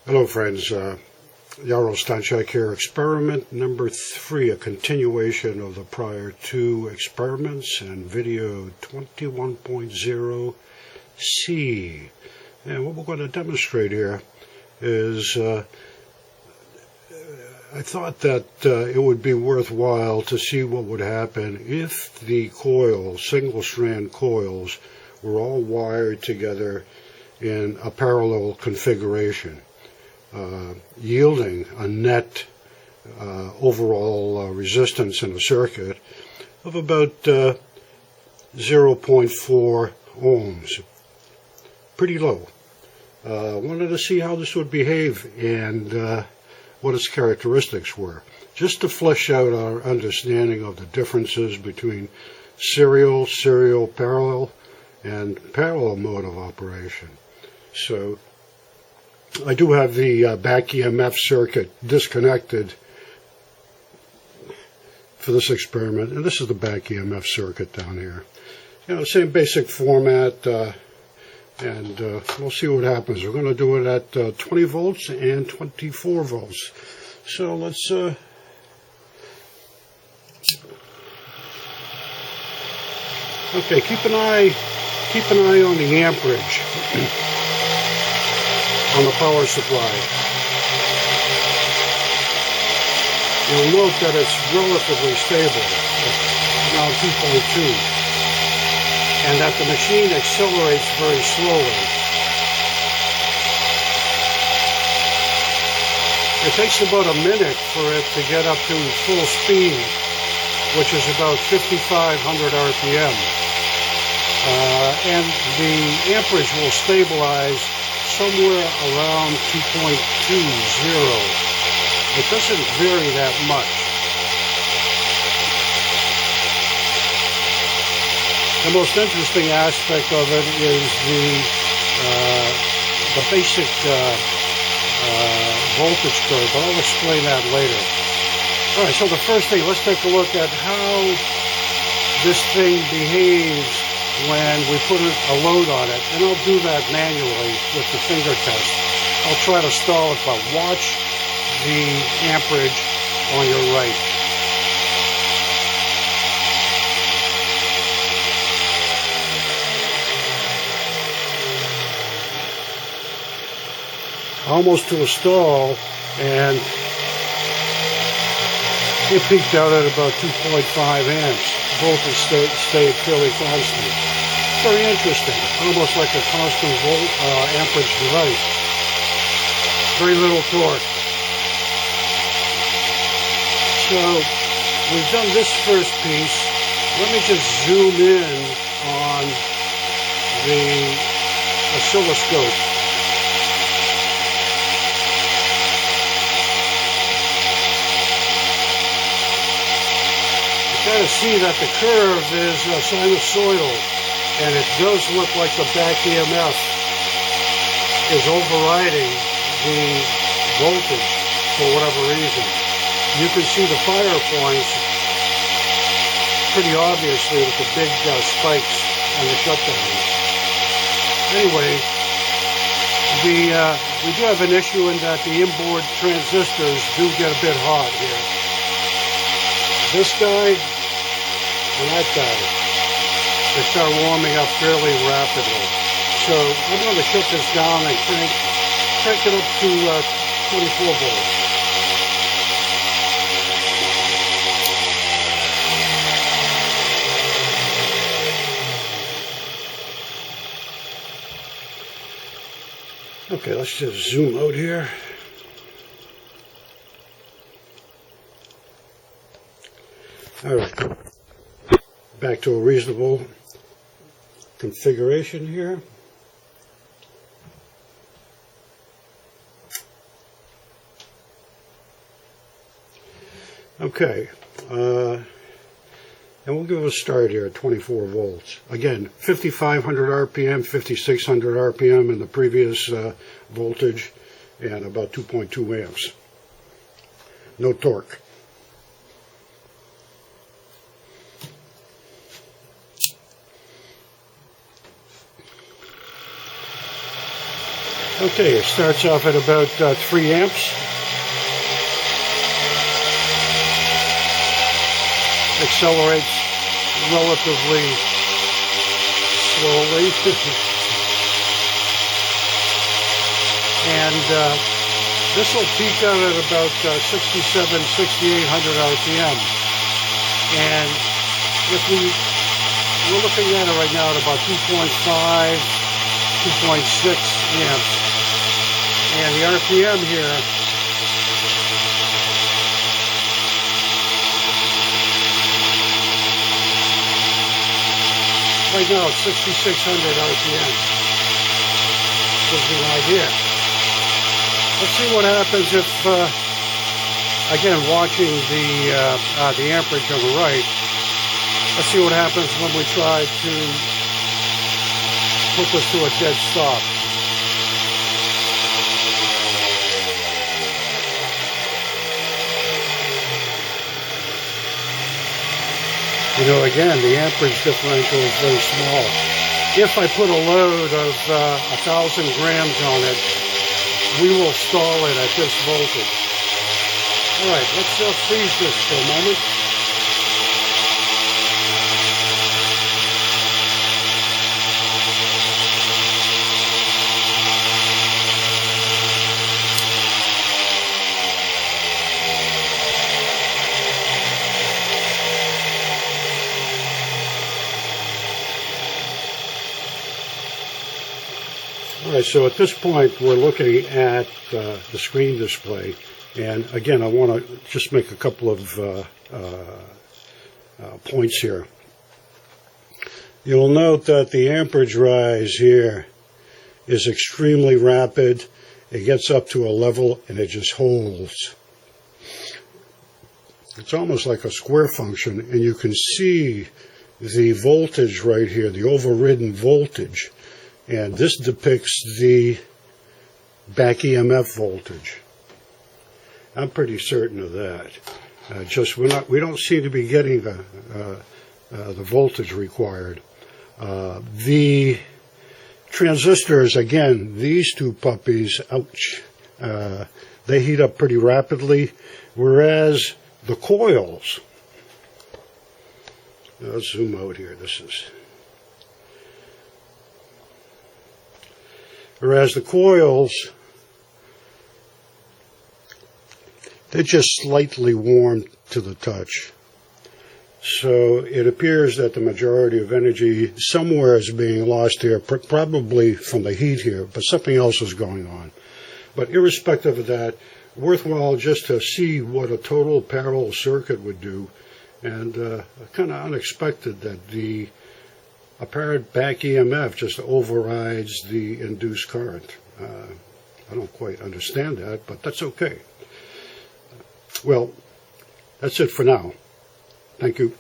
Hello friends, Yarrow Stanchak here. Experiment number 3, a continuation of the prior 2 experiments and video 21.0c. And what we're going to demonstrate here is I thought that it would be worthwhile to see what would happen if the coils, single strand coils, were all wired together in a parallel configuration, yielding a net overall resistance in the circuit of about 0.4 ohms. Pretty low. Wanted to see how this would behave and what its characteristics were, just to flesh out our understanding of the differences between serial, parallel, and parallel mode of operation. So I do have the back EMF circuit disconnected for this experiment, and this is the back EMF circuit down here. Same basic format, and we'll see what happens. We're going to do it at 20 volts and 24 volts. So let's okay, keep an eye on the amperage on the power supply. You'll note that it's relatively stable, around 2.2, and that the machine accelerates very slowly. It takes about a minute for it to get up to full speed, which is about 5,500 RPM. And the amperage will stabilize somewhere around 2.20. It doesn't vary that much. The most interesting aspect of it is the basic voltage curve, but I'll explain that later. All right, so the first thing, let's take a look at how this thing behaves when we put a load on it, and I'll do that manually with the finger test. I'll try to stall it, but watch the amperage on your right. Almost to a stall, and it peaked out at about 2.5 amps. Voltage stayed fairly constant. Very interesting, almost like a constant amperage device. Very little torque. So we've done this first piece. Let me just zoom in on the oscilloscope. Kind of see that the curve is sinusoidal, and it does look like the back EMF is overriding the voltage for whatever reason. You can see the fire points pretty obviously with the big spikes and the shutdowns. Anyway, we do have an issue in that the inboard transistors do get a bit hot here. This guy and that guy, they start warming up fairly rapidly. So I'm going to shut this down and crank it up to 24 volts. Okay, let's just zoom out here. All right. Back to a reasonable configuration here. Okay, and we'll give it a start here at 24 volts. Again, 5,500 RPM, 5,600 RPM in the previous voltage, and about 2.2 amps. No torque. Okay, it starts off at about 3 amps. Accelerates relatively slowly. And this will peak out at about 6,800 RPM. And if we're looking at it right now at about 2.5, 2.6 amps. And the RPM here right now it's 6,600 RPM. Gives you an idea. Let's see what happens if, again, watching the amperage on the right. Let's see what happens when we try to put this to a dead stop. You know, again, the amperage differential is very small. If I put a load of 1,000 grams on it, we will stall it at this voltage. All right, let's freeze this for a moment. All right, so at this point, we're looking at the screen display. And again, I want to just make a couple of points here. You'll note that the amperage rise here is extremely rapid. It gets up to a level and it just holds. It's almost like a square function, and you can see the voltage right here, the overridden voltage. And this depicts the back EMF voltage. I'm pretty certain of that. We don't seem to be getting the voltage required. The transistors, again, these two puppies, ouch, they heat up pretty rapidly, whereas the coils, let's zoom out here, whereas the coils, they're just slightly warm to the touch. So it appears that the majority of energy somewhere is being lost here, probably from the heat here, but something else is going on. But irrespective of that, worthwhile just to see what a total parallel circuit would do, and kind of unexpected that the apparent back EMF just overrides the induced current. I don't quite understand that, but that's okay. Well, that's it for now. Thank you.